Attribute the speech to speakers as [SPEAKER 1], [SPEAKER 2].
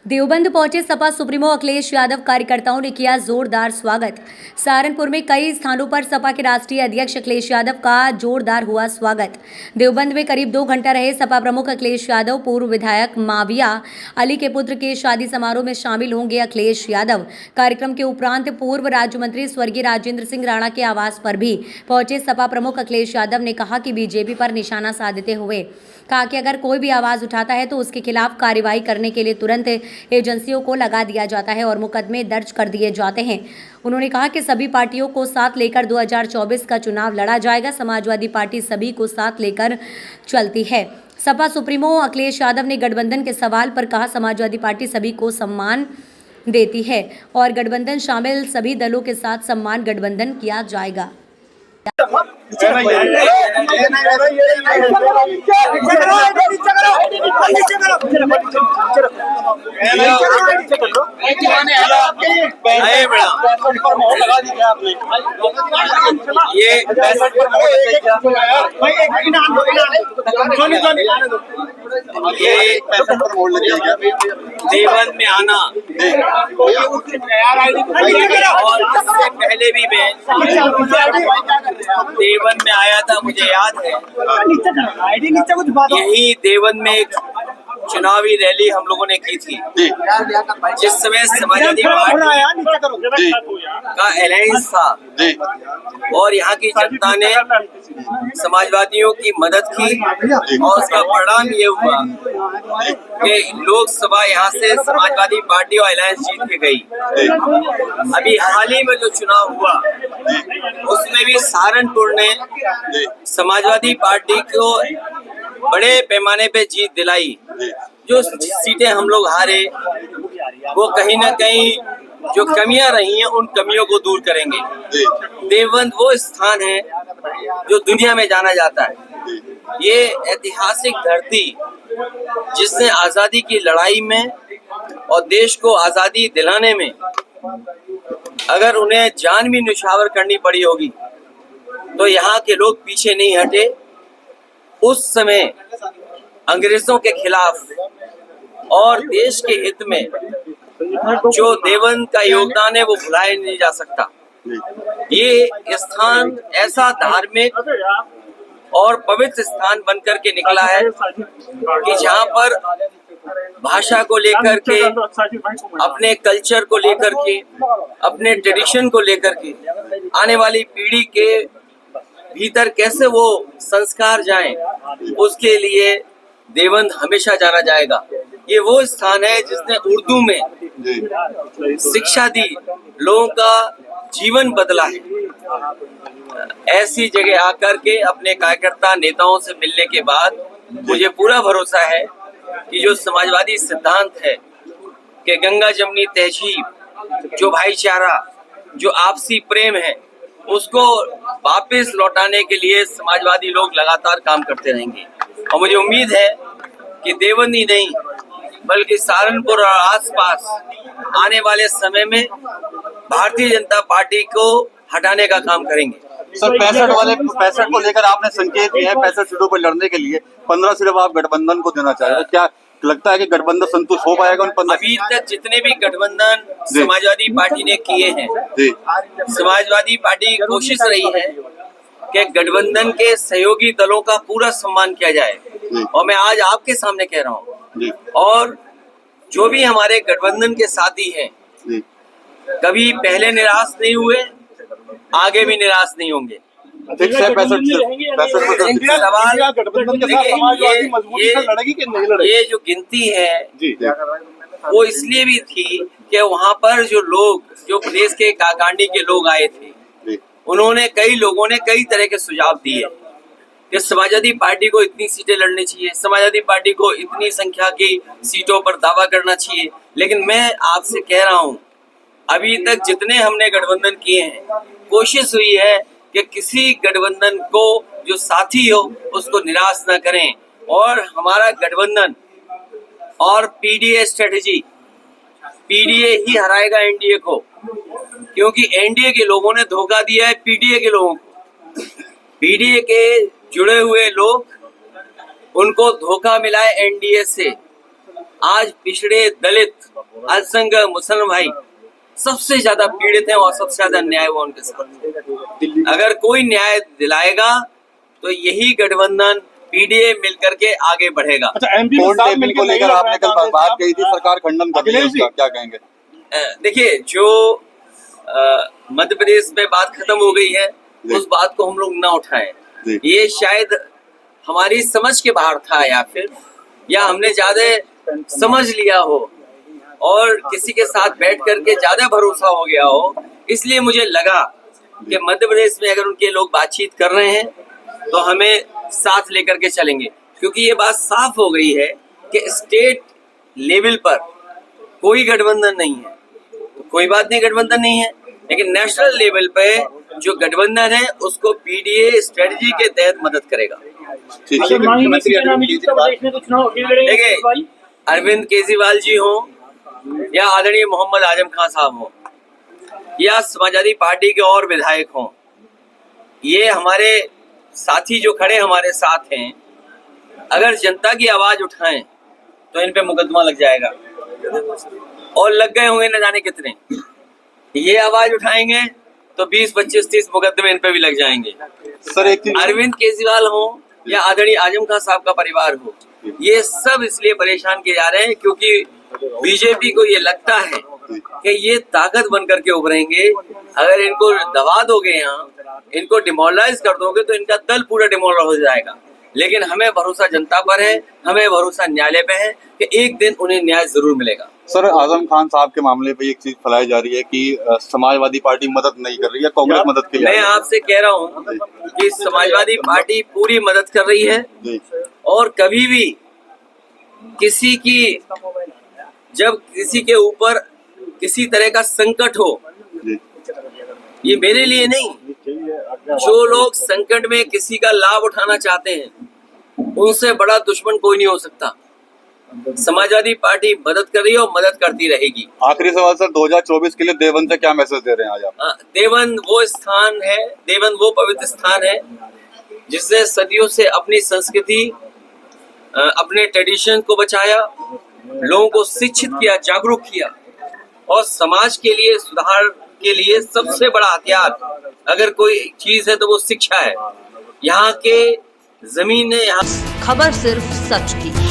[SPEAKER 1] देवबंद पहुंचे सपा सुप्रीमो अखिलेश यादव, कार्यकर्ताओं ने किया जोरदार स्वागत। सहारनपुर में कई स्थानों पर सपा के राष्ट्रीय अध्यक्ष अखिलेश यादव का जोरदार हुआ स्वागत। देवबंद में करीब 2 घंटा रहे सपा प्रमुख अखिलेश यादव। पूर्व विधायक माविया अली के पुत्र के शादी समारोह में शामिल होंगे अखिलेश यादव। कार्यक्रम के उपरांत पूर्व राज्य मंत्री स्वर्गीय राजेंद्र सिंह राणा के आवास पर भी पहुंचे सपा प्रमुख अखिलेश यादव ने कहा कि बीजेपी पर निशाना साधते हुए कहा कि अगर कोई भी आवाज उठाता है तो उसके खिलाफ कार्रवाई करने के लिए तुरंत एजेंसियों को लगा दिया जाता है और मुकदमे दर्ज कर दिए जाते हैं। उन्होंने कहा कि सभी पार्टियों को साथ लेकर 2024 का चुनाव लड़ा जाएगा। समाजवादी पार्टी सभी को साथ लेकर चलती है। सपा सुप्रीमो अखिलेश यादव ने गठबंधन के सवाल पर कहा, समाजवादी पार्टी सभी को सम्मान देती है और गठबंधन शामिल सभी दलों के साथ सम्मान गठबंधन किया जाएगा।
[SPEAKER 2] देवबंद में आना और इससे पहले भी मैं देवबंद में आया था, मुझे याद है। यही देवबंद में एक चुनावी रैली हम लोगों ने की थी, जिस समय समाजवादी पार्टी का अलायंस था और यहाँ की जनता ने समाजवादियों की मदद की और उसका परिणाम ये हुआ कि लोकसभा यहाँ से समाजवादी पार्टी और अलायंस जीत के गई। अभी हाल ही में जो चुनाव हुआ उसमें भी सहारनपुर ने समाजवादी पार्टी को बड़े पैमाने पे जीत दिलाई। जो सीटें हम लोग हारे वो कहीं ना कहीं जो कमियां रही हैं उन कमियों को दूर करेंगे। देवबंद वो स्थान है जो दुनिया में जाना जाता है। ये ऐतिहासिक धरती जिसने आजादी की लड़ाई में और देश को आजादी दिलाने में अगर उन्हें जान भी न्यौछावर करनी पड़ी होगी तो यहाँ के लोग पीछे नहीं हटे। उस समय अंग्रेजों के खिलाफ और देश के हित में जो देवबंद का योगदान है वो भुलाया नहीं जा सकता। ये स्थान ऐसा धार्मिक और पवित्र स्थान बनकर के निकला है कि जहाँ पर भाषा को लेकर के, अपने कल्चर को लेकर के, अपने ट्रेडिशन को लेकर के आने वाली पीढ़ी के भीतर कैसे वो संस्कार जाएं, उसके लिए देवबंद हमेशा जाना जाएगा। ये वो स्थान है जिसने उर्दू में शिक्षा दी, लोगों का जीवन बदला है। ऐसी जगह आकर के अपने कार्यकर्ता नेताओं से मिलने के बाद मुझे पूरा भरोसा है कि जो समाजवादी सिद्धांत है कि गंगा जमनी तहजीब, जो भाईचारा, जो आपसी प्रेम है, उसको वापस लौटाने के लिए समाजवादी लोग लगातार काम करते रहेंगे। और मुझे उम्मीद है कि देवबंद ही नहीं बल्कि सहारनपुर और आसपास आने वाले समय में भारतीय जनता पार्टी को हटाने का काम करेंगे।
[SPEAKER 3] सर 65 को लेकर आपने संकेत दिए हैं 65 सीटों पर लड़ने के लिए 15 सिर्फ आप गठबंधन को देना चाह रहे हैं। क्या लगता है कि गठबंधन संतुष्ट हो पाएगा उन 15?
[SPEAKER 2] अभी तक जितने भी गठबंधन समाजवादी पार्टी ने किए हैं, समाजवादी पार्टी की कोशिश रही है कि गठबंधन के सहयोगी दलों का पूरा सम्मान किया जाए। और मैं आज आपके सामने कह रहा हूँ, और जो भी हमारे गठबंधन के साथी हैं कभी पहले निराश नहीं हुए, आगे भी निराश नहीं होंगे। ये जो गिनती है वो इसलिए भी थी कि वहाँ पर जो लोग, जो प्रदेश के काकांडी के लोग आए थे, उन्होंने कई लोगों ने कई तरह के सुझाव दिए कि समाजवादी पार्टी को इतनी सीटें लड़नी चाहिए, समाजवादी पार्टी को इतनी संख्या की सीटों पर दावा करना चाहिए। लेकिन मैं आपसे कह रहा हूँ, अभी तक जितने हमने गठबंधन किए हैं, कोशिश हुई है कि किसी गठबंधन को जो साथी हो उसको निराश न करें। और हमारा गठबंधन और पीडीए स्ट्रेटेजी, पीडीए ही हराएगा एनडीए को, क्योंकि एनडीए के लोगों ने धोखा दिया है पीडीए के लोगों को। पीडीए के जुड़े हुए लोग, उनको धोखा मिला है एनडीए से। आज पिछड़े, दलित अल्पसंख्यक मुसलमान भाई सबसे ज्यादा पीड़ित हैं और सबसे ज्यादा न्याय वो उनके साथ। अगर कोई न्याय दिलाएगा तो यही गठबंधन पीडीए मिलकर के आगे बढ़ेगा।
[SPEAKER 4] अच्छा, एमपी में
[SPEAKER 3] फोन
[SPEAKER 4] साथ
[SPEAKER 3] टेबल
[SPEAKER 4] मिलकर
[SPEAKER 3] को लेकर
[SPEAKER 4] नहीं
[SPEAKER 3] आपने कल
[SPEAKER 4] लड़ रहे
[SPEAKER 3] बात
[SPEAKER 4] हैं
[SPEAKER 3] कही थी, सरकार खंडन कर रही है उसका, क्या कहेंगे?
[SPEAKER 2] देखिए, जो मध्य प्रदेश में बात खत्म हो गई है उस बात को हम लोग ना उठाएं। ये शायद हमारी समझ के बाहर था या हमने ज्यादा समझ लिया हो और किसी के साथ बैठ करके ज्यादा भरोसा हो गया हो, इसलिए मुझे लगा कि मध्य प्रदेश में अगर उनके लोग बातचीत कर रहे हैं तो हमें साथ लेकर के चलेंगे, क्योंकि ये बात साफ हो गई है कि स्टेट लेवल पर कोई गठबंधन नहीं है। तो कोई बात नहीं, गठबंधन नहीं है, लेकिन नेशनल लेवल पे जो गठबंधन है उसको पीडीए स्ट्रेटजी के तहत मदद करेगा। देखिए, अरविंद केजरीवाल जी हो या आदरणीय मोहम्मद आजम खान साहब हो या समाजवादी पार्टी के और विधायक हों, ये हमारे साथी जो खड़े हमारे साथ हैं, अगर जनता की आवाज उठाएं तो इन पे मुकदमा लग जाएगा और लग गए होंगे न जाने कितने। ये आवाज उठाएंगे तो 20, 25, 30 मुकदमे इन पे भी लग जाएंगे।
[SPEAKER 3] सर एक चीज,
[SPEAKER 2] अरविंद केजरीवाल हो या आदरणीय आजम खान साहब का परिवार हो, ये सब इसलिए परेशान किए जा रहे हैं क्योंकि बीजेपी को ये लगता है कि ये ताकत बन करके उभरेंगे। अगर इनको दबा दोगे, यहाँ इनको डिमोरलाइज कर दोगे तो इनका दल पूरा डिमोरलाइज हो जाएगा। लेकिन हमें भरोसा जनता पर है, हमें भरोसा न्यायालय पे है कि एक दिन उन्हें न्याय जरूर मिलेगा।
[SPEAKER 3] सर आजम खान साहब के मामले पे एक चीज फैलाई जा रही है कि समाजवादी पार्टी मदद नहीं कर रही है, कांग्रेस मदद की जा रही
[SPEAKER 2] मैं
[SPEAKER 3] है।
[SPEAKER 2] आपसे कह रहा हूँ कि समाजवादी पार्टी पूरी मदद कर रही है और कभी भी किसी की, जब किसी के ऊपर किसी तरह का संकट हो, ये मेरे लिए नहीं, जो लोग संकट में किसी का लाभ उठाना चाहते हैं उनसे बड़ा दुश्मन कोई नहीं हो सकता। समाजवादी पार्टी मदद कर रही है और मदद करती रहेगी।
[SPEAKER 3] आखिरी सवाल सर, 2024 के लिए देवबंद से क्या मैसेज दे रहे हैं आज आप?
[SPEAKER 2] देवबंद वो स्थान है, देवबंद वो पवित्र स्थान है जिसने सदियों से अपनी संस्कृति, अपने ट्रेडिशन को बचाया, लोगों को शिक्षित किया, जागरूक किया और समाज के लिए, सुधार के लिए सबसे बड़ा हथियार अगर कोई चीज है तो वो शिक्षा है। यहाँ के जमीन है, यहाँ
[SPEAKER 5] खबर सिर्फ सच की।